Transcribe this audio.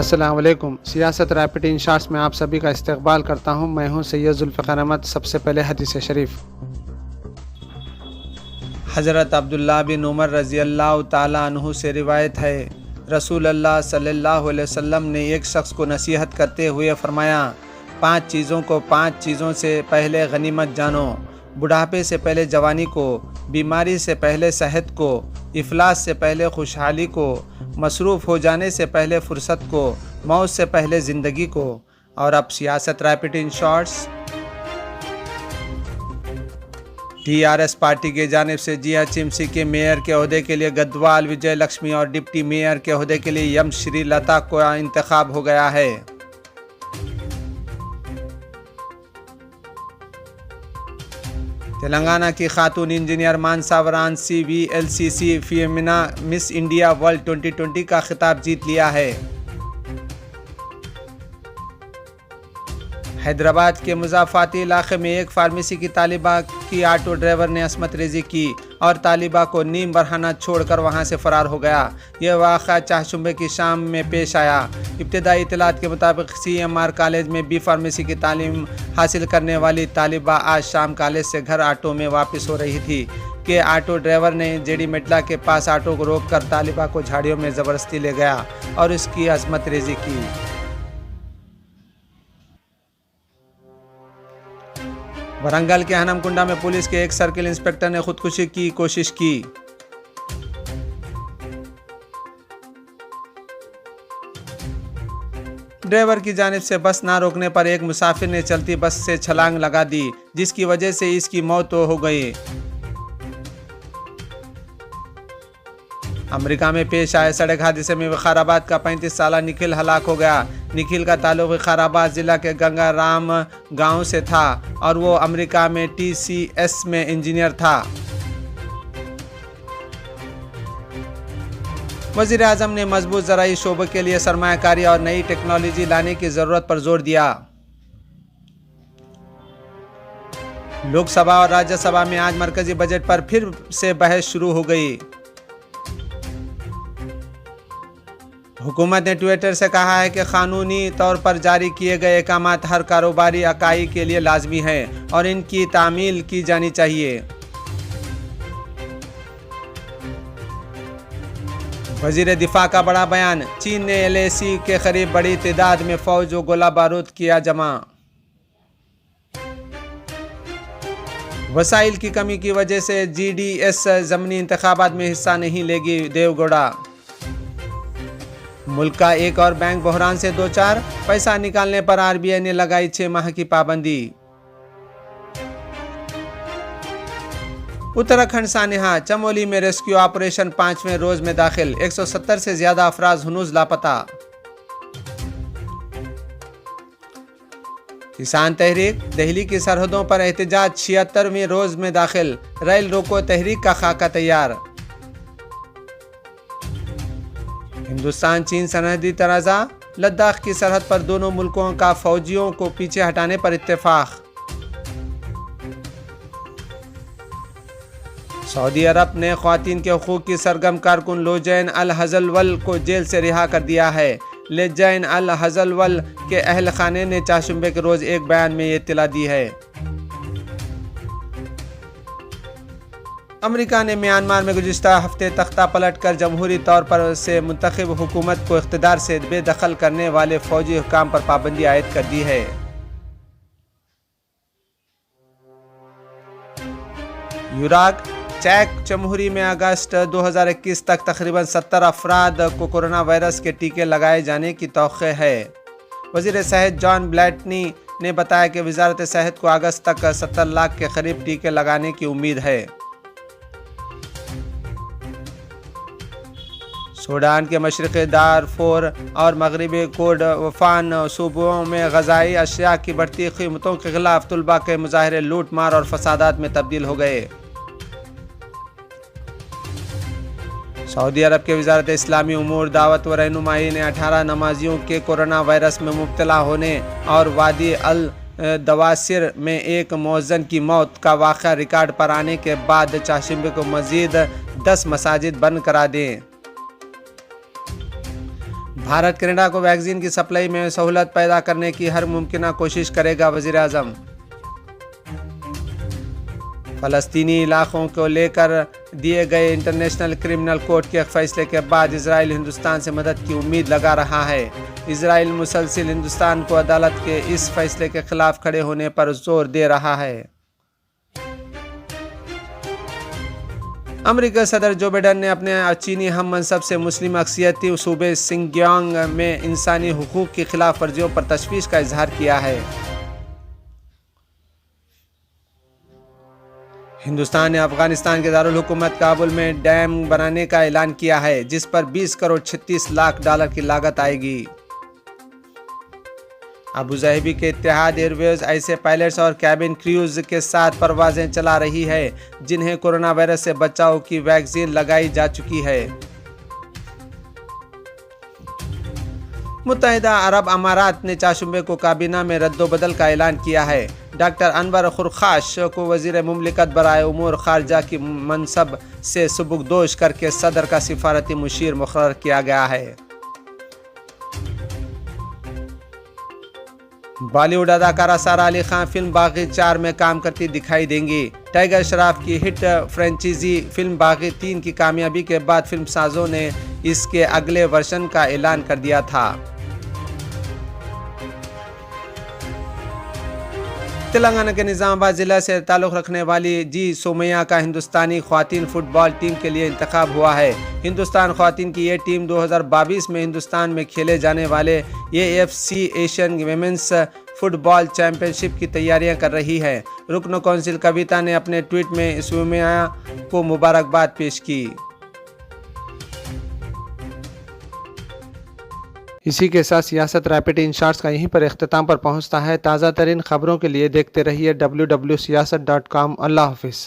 अस्सलाम वालेकुम। सियासत रैपिड इन शॉर्ट्स में आप सभी का इस्तकबाल करता हूँ। मैं हूँ सैयद जुल्फ़िकार अहमद। सबसे पहले हदीस शरीफ। हज़रत अब्दुल्ला बिन उमर रज़ी अल्लाह ताला अन्हु से रिवायत है, रसूल अल्लाह सल्लल्लाहु अलैहि वसल्लम ने एक शख्स को नसीहत करते हुए फरमाया, 5 चीज़ों से पहले गनीमत जानो, बुढ़ापे से पहले जवानी को, बीमारी से पहले सेहत को, इफलास से पहले खुशहाली को, मसरूफ़ हो जाने से पहले फ़ुर्सत को, मौत से पहले ज़िंदगी को। और अब सियासत rapid in shorts. TRS party की जानिब से जीएचएमसी के मेयर के ओहदे के लिए गदवाल विजय लक्ष्मी और डिप्टी मेयर के ओहदे के लिए यम श्रीलता का इंतखाब हो गया है। तेलंगाना की खातून engineer Manasa Varanasi VLCC Femina Miss India World 2020 का खिताब जीत लिया है। हैदराबाद के मुज़ाफ़ाती इलाके में एक फार्मेसी की तालिबा की ऑटो ड्राइवर ने असमत रेज़ी की और तालिबा को नीम बरहाना छोड़कर वहां से फ़रार हो गया। यह वाक़ा चाहशुम्बे की शाम में पेश आया। इब्तिदाई इत्तलात के मुताबिक CMR कॉलेज में B फार्मेसी की तालीम हासिल करने वाली तालिबा आज शाम कॉलेज से घर ऑटो में वापस हो रही थी कि ऑटो ड्राइवर ने जेडी मेटला के पास ऑटो को रोककर तालिबा को झाड़ियों में ज़बरदस्ती ले गया और उसकी असमत रेज़ी की। वरंगल के हनमकुंडा में पुलिस के एक सर्किल इंस्पेक्टर ने खुदकुशी की कोशिश की। ड्राइवर की जानिब से बस ना रोकने पर एक मुसाफिर ने चलती बस से छलांग लगा दी, जिसकी वजह से इसकी मौत हो गई। अमेरिका में पेश आए सड़क हादसे में विकाराबाद का 35 साला निखिल हलाक हो गया। निखिल का ताल्लुक विकाराबाद जिला के गंगाराम गांव से था और वो अमेरिका में TCS में इंजीनियर था। वज़ीर आज़म ने मजबूत ज़राई शोबे के लिए सरमायाकारी और नई टेक्नोलॉजी लाने की ज़रूरत पर जोर दिया। लोकसभा और राज्यसभा में आज मरकजी बजट पर फिर से बहस शुरू हो गई। हुकूमत ने ट्विटर से कहा है कि कानूनी तौर पर जारी किए गए अहकामात हर कारोबारी इकाई के लिए लाजमी हैं और इनकी तामील की जानी चाहिए। वजीर दिफा का बड़ा बयान, चीन ने LAC के करीब बड़ी तादाद में फौज और गोला बारूद किया जमा। वसाइल की कमी की वजह से GDS ज़मीनी इंतखाबात में हिस्सा नहीं लेगी देवगौड़ा। मुल्क का एक और बैंक बहरान से दो चार, पैसा निकालने पर RBI ने लगाई 6 माह की पाबंदी। उत्तराखंड सानिहा चमोली में रेस्क्यू ऑपरेशन 5वें रोज में दाखिल, 170 से ज्यादा अफराज हुनूज लापता। किसान तहरीक दिल्ली की सरहदों पर एहतजाज 76वें रोज में दाखिल, रेल रोको तहरीक का खाका तैयार। हिंदुस्तान चीन सरहदी तनाज़ा, लद्दाख की सरहद पर दोनों मुल्कों का फौजियों को पीछे हटाने पर इत्तेफाक। सऊदी अरब ने ख्वातीन के हुकूक की सरगर्म कारकुन लोजैन अल हज़लवल को जेल से रिहा कर दिया है। लोजैन अल हज़लवल के अहल खाने ने चाशुम्बे के रोज एक बयान में ये इत्तला दी है। अमेरिका ने म्यांमार में गुज़िश्ता हफ्ते तख्ता पलट कर जमहूरी तौर पर से मुंतखब हुकूमत को इख्तिदार से बेदखल करने वाले फौजी हुकाम पर पाबंदी आयद कर दी है। यूराक चैक जमहूरी में अगस्त 2021 तक तकरीबन 70 अफराद को कोरोना वायरस के टीके लगाए जाने की तौक़े है। वज़ीर सेहत जॉन ब्लैटनी ने बताया कि वज़ारत सेहत को अगस्त तक 70 लाख के करीब टीके लगाने की उम्मीद है। सूडान के मशरक़ी दारफोर और मगरबी कोर्डोफ़ान सूबों में ग़ज़ाई अशिया की बढ़ती कीमतों के खिलाफ तलबा के मुजाहरे लूट मार और फसादात में तब्दील हो गए। सऊदी अरब के वज़ारत इस्लामी उमूर दावत व रहनुमाई ने 18 नमाजियों के कोरोना वायरस में मुब्तला होने और वादी अल दवासिर में एक मौज़न की मौत का वाक़ा रिकॉर्ड पर आने के बाद चाशुम्बे को मज़ीद 10 मसाजिद बंद करा दें। भारत कनाडा को वैक्सीन की सप्लाई में सहूलत पैदा करने की हर मुमकिन कोशिश करेगा वज़ीर आज़म। फ़लस्तीनी इलाकों को लेकर दिए गए इंटरनेशनल क्रिमिनल कोर्ट के फैसले के बाद इजराइल हिंदुस्तान से मदद की उम्मीद लगा रहा है। इजराइल मुसलसल हिंदुस्तान को अदालत के इस फैसले के खिलाफ खड़े होने पर जोर दे रहा है। अमेरिकी सदर जो बाइडेन ने अपने चीनी हम मनसब से मुस्लिम अक्सियती सूबे सिंगयांग में इंसानी हुकूक की खिलाफ वर्जियों पर तशवीश का इजहार किया है। हिंदुस्तान ने अफगानिस्तान के दारुल हुकूमत काबुल में डैम बनाने का ऐलान किया है, जिस पर 20 करोड़ 36 लाख डॉलर की लागत आएगी। अबू ज़हबी के इत्तेहाद एयरवेज ऐसे पायलट्स और कैबिन क्रूज के साथ परवाजें चला रही है जिन्हें कोरोना वायरस से बचाव की वैक्सीन लगाई जा चुकी है। मुत्तहिदा अरब अमारात ने चाशुंबे को काबीना में रद्दोबदल का ऐलान किया है। डॉक्टर अनवर खुरखाश को वजीर मुमलिकत बराए उमूर खारजा की मनसब से सुबुकदोश करके सदर का सिफारती मुशीर मुकर्रर किया गया है। बॉलीवुड अदाकारा सारा अली खान फिल्म बागी 4 में काम करती दिखाई देंगी। टाइगर श्रॉफ की हिट फ्रेंचाइजी फिल्म बागी 3 की कामयाबी के बाद फिल्म साजों ने इसके अगले वर्जन का ऐलान कर दिया था। तेलंगाना के निजामाबाद जिला से ताल्लुक़ रखने वाली जी सोमैया का हिंदुस्तानी ख़वातीन फुटबॉल टीम के लिए इंतखाब हुआ है। हिंदुस्तान ख़वातीन की ये टीम 2022 में हिंदुस्तान में खेले जाने वाले AFC Asian women's football championship की तैयारियां कर रही है। रुकन कौंसिल कविता ने अपने ट्वीट में सोमैया को मुबारकबाद पेश की। इसी के साथ सियासत रैपिड इन शॉर्ट्स का यहीं पर इख्तिताम पर पहुंचता है। ताज़ा तरीन खबरों के लिए देखते रहिए www.siyasat.com। अल्लाह हाफिज़।